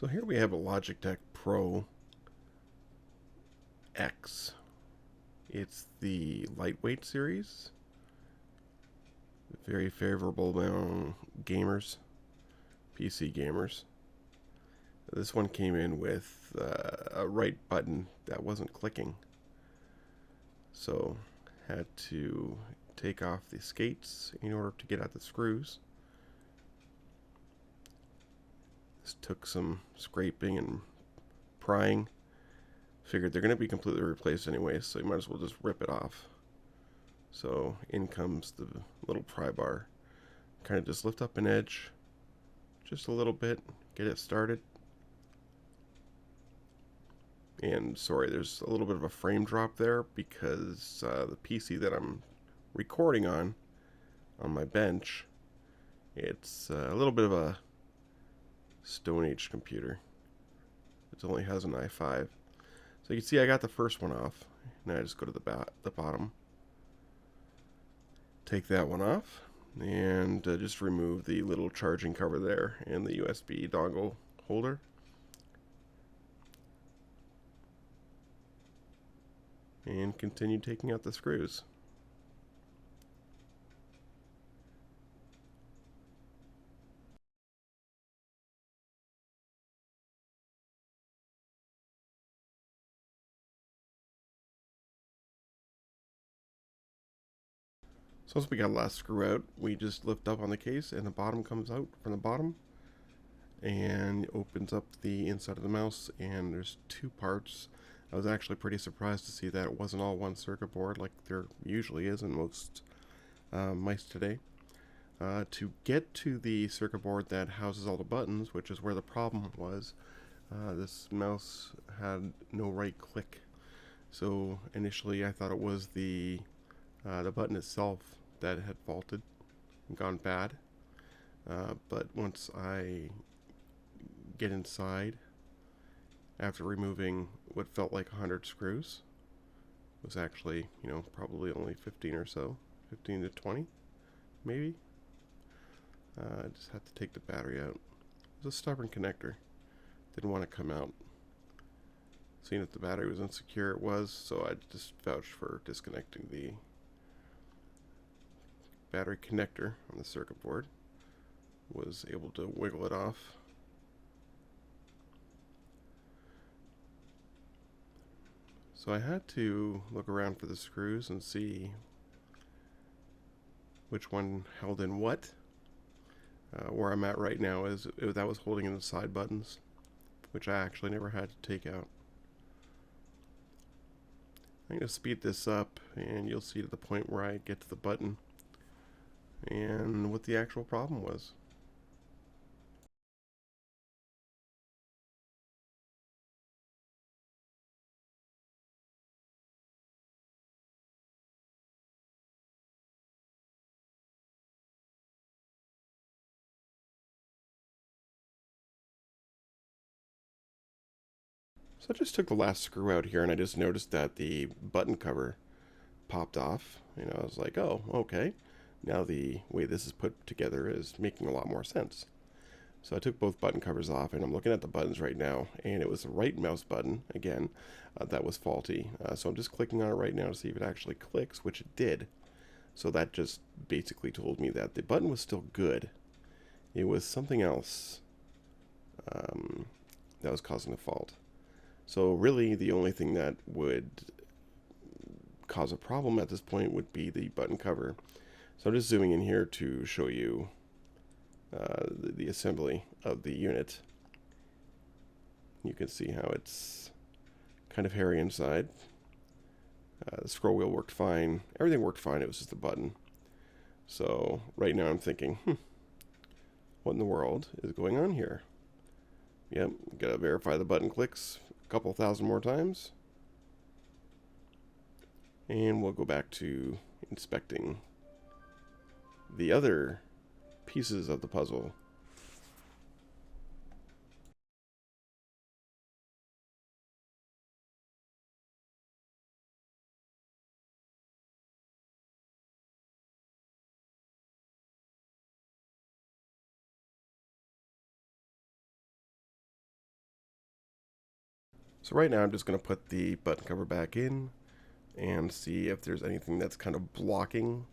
So here we have a Logitech Pro X. It's the lightweight series. Very favorable among gamers, PC gamers. This one came in with a right button that wasn't clicking. So had to take off the skates in order to get out the screws. This took some scraping and prying. Figured they're going to be completely replaced anyway, so you might as well just rip it off. So in comes the little pry bar. Kind of just lift up an edge just a little bit, get it started. And sorry, there's a little bit of a frame drop there because the PC that I'm recording on my bench, it's a little bit of a Stone Age computer. It only has an i5. So you can see I got the first one off. Now I just go to the bottom. Take that one off and just remove the little charging cover there and the USB dongle holder. And continue taking out the screws. So once we got the last screw out, we just lift up on the case and the bottom comes out from the bottom and opens up the inside of the mouse, and there's two parts. I was actually pretty surprised to see that it wasn't all one circuit board like there usually is in most mice today. To get to the circuit board that houses all the buttons, which is where the problem was, this mouse had no right click. So initially I thought it was the button itself that had faulted and gone bad. But once I get inside, after removing what felt like 100 screws, it was actually, probably only 15 or so, 15 to 20, maybe. I just had to take the battery out. It was a stubborn connector. Didn't want to come out. Seeing that the battery was insecure, it was, so I just vouched for disconnecting the battery connector on the circuit board. Was able to wiggle it off. So I had to look around for the screws and see which one held in what. Where I'm at right now is that was holding in the side buttons, which I actually never had to take out. I'm going to speed this up and you'll see to the point where I get to the button and what the actual problem was. So I just took the last screw out here and I just noticed that the button cover popped off. I was like, oh, okay. Now the way this is put together is making a lot more sense. So I took both button covers off and I'm looking at the buttons right now, and it was the right mouse button, again, that was faulty. So I'm just clicking on it right now to see if it actually clicks, which it did. So that just basically told me that the button was still good. It was something else that was causing the fault. So really the only thing that would cause a problem at this point would be the button cover. So I'm just zooming in here to show you the assembly of the unit. You can see how it's kind of hairy inside. The scroll wheel worked fine. Everything worked fine. It was just the button. So right now I'm thinking, what in the world is going on here? Yep, gotta verify the button clicks a couple thousand more times. And we'll go back to inspecting the other pieces of the puzzle. So right now I'm just going to put the button cover back in and see if there's anything that's kind of blocking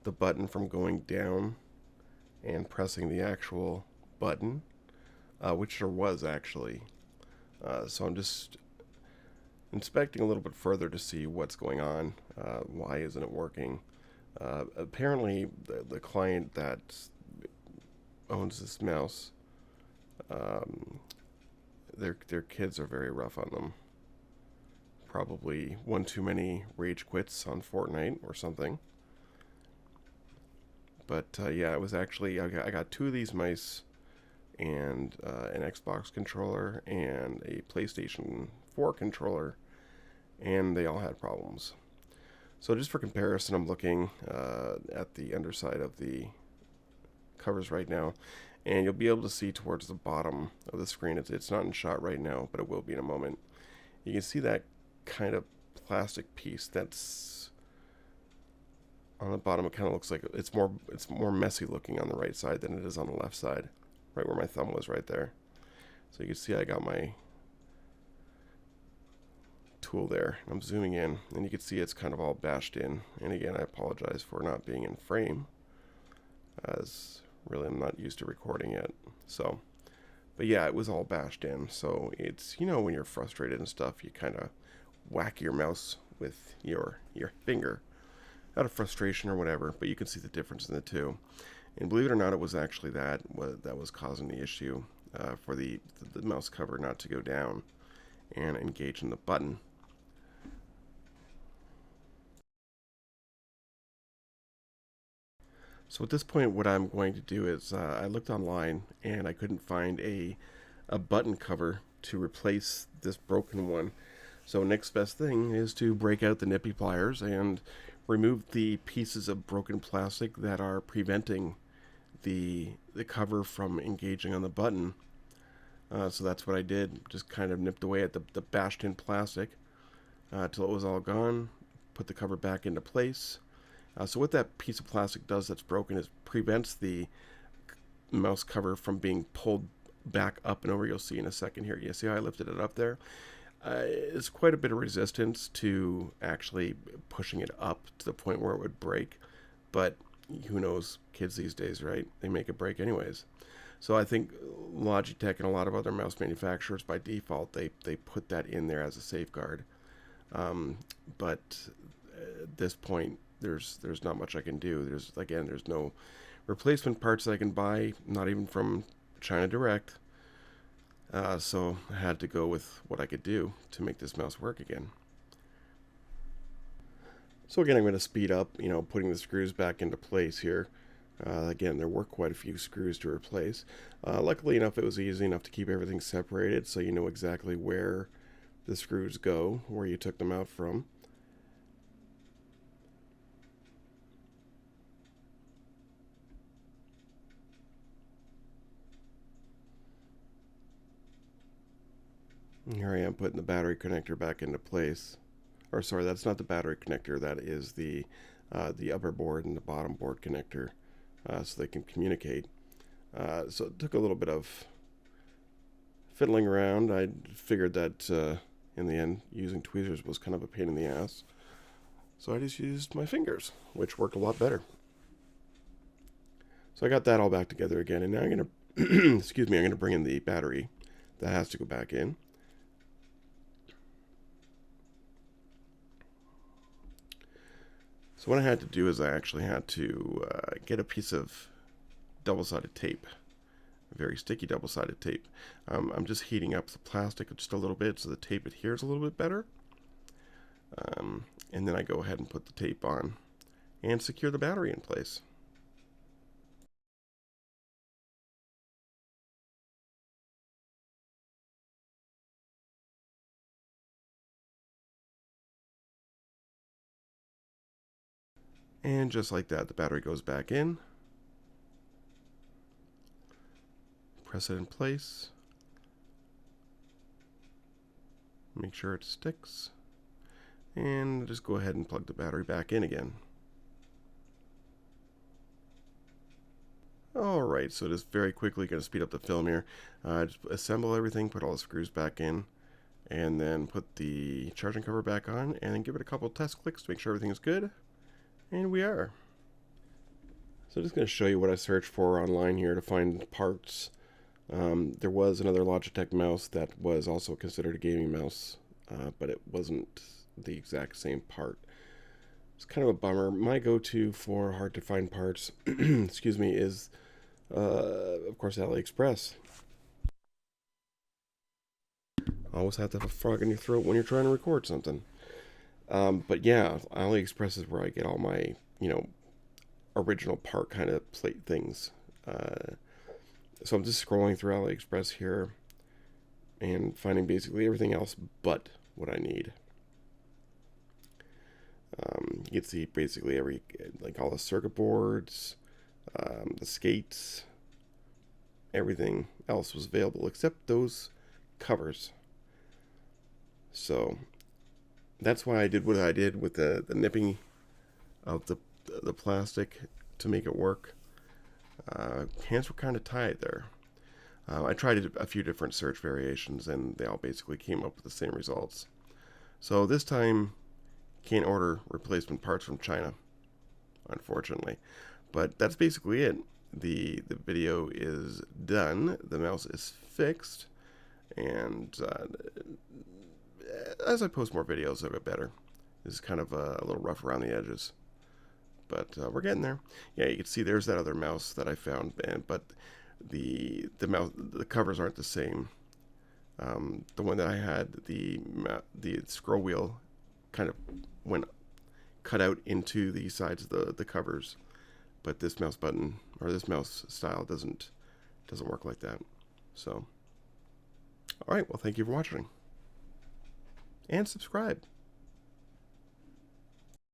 the button from going down and pressing the actual button, which there was actually. So I'm just inspecting a little bit further to see what's going on. Why isn't it working? Apparently, the client that owns this mouse, um, their kids are very rough on them. Probably one too many rage quits on Fortnite or something. But yeah, it was actually I got two of these mice and an Xbox controller and a PlayStation 4 controller, and they all had problems. So just for comparison, I'm looking at the underside of the covers right now, and you'll be able to see towards the bottom of the screen. It's not in shot right now, but it will be in a moment. You can see that kind of plastic piece that's on the bottom. It kind of looks like it's more messy looking on the right side than it is on the left side, right where my thumb was right there. So you can see I got my tool there. I'm zooming in, and you can see it's kind of all bashed in. And again, I apologize for not being in frame, as really I'm not used to recording yet. So, but yeah, it was all bashed in. So it's, you know, when you're frustrated and stuff, you kind of whack your mouse with your finger out of frustration or whatever. But you can see the difference in the two. And believe it or not, it was actually that was causing the issue for the mouse cover not to go down and engage in the button. So at this point, what I'm going to do is I looked online and I couldn't find a button cover to replace this broken one. So next best thing is to break out the nippy pliers and remove the pieces of broken plastic that are preventing the cover from engaging on the button. So that's what I did. Just kind of nipped away at the bashed in plastic till it was all gone. Put the cover back into place. So what that piece of plastic does that's broken is prevents the mouse cover from being pulled back up and over. You'll see in a second here. You see how I lifted it up there? It's quite a bit of resistance to actually pushing it up to the point where it would break. But who knows, kids these days, right? They make it break anyways. So I think Logitech and a lot of other mouse manufacturers, by default, they put that in there as a safeguard. But at this point, there's not much I can do. There's no replacement parts that I can buy, not even from China Direct. So I had to go with what I could do to make this mouse work again. So again, I'm going to speed up, putting the screws back into place here. Again, there were quite a few screws to replace. Luckily enough, it was easy enough to keep everything separated so you know exactly where the screws go, where you took them out from. And here I am putting the battery connector back into place. Or sorry, that's not the battery connector. That is the upper board and the bottom board connector, so they can communicate. So it took a little bit of fiddling around. I figured that in the end, using tweezers was kind of a pain in the ass. So I just used my fingers, which worked a lot better. So I got that all back together again, and now I'm going to, excuse me, I'm going to bring in the battery. That has to go back in. So what I had to do is I actually had to get a piece of double-sided tape, very sticky double-sided tape. I'm just heating up the plastic just a little bit so the tape adheres a little bit better. And then I go ahead and put the tape on and secure the battery in place. And just like that, the battery goes back in. Press it in place. Make sure it sticks. And just go ahead and plug the battery back in again. Alright, so just very quickly going to speed up the film here. Just assemble everything, put all the screws back in. and then put the charging cover back on, and then give it a couple test clicks to make sure everything's good. And we are. So I'm just going to show you what I searched for online here to find parts. There was another Logitech mouse that was also considered a gaming mouse, but it wasn't the exact same part. It's kind of a bummer. My go-to for hard to find parts, excuse me, is of course AliExpress. Always have to have a frog in your throat when you're trying to record something. But yeah, AliExpress is where I get all my, original part kind of plate things. So I'm just scrolling through AliExpress here and finding basically everything else but what I need. You can see basically all the circuit boards, the skates, everything else was available except those covers. So that's why I did what I did with the nipping of the plastic to make it work. Hands were kind of tied there. I tried a few different search variations and they all basically came up with the same results. So this time, can't order replacement parts from China, unfortunately. But that's basically it. The video is done. The mouse is fixed. And as I post more videos, it'll get better. This is kind of a little rough around the edges. But we're getting there. Yeah, you can see there's that other mouse that I found, but the covers aren't the same. The one that I had, the scroll wheel kind of went cut out into the sides of the covers, but this mouse button or this mouse style doesn't work like that. So, all right. Well, thank you for watching, and subscribe.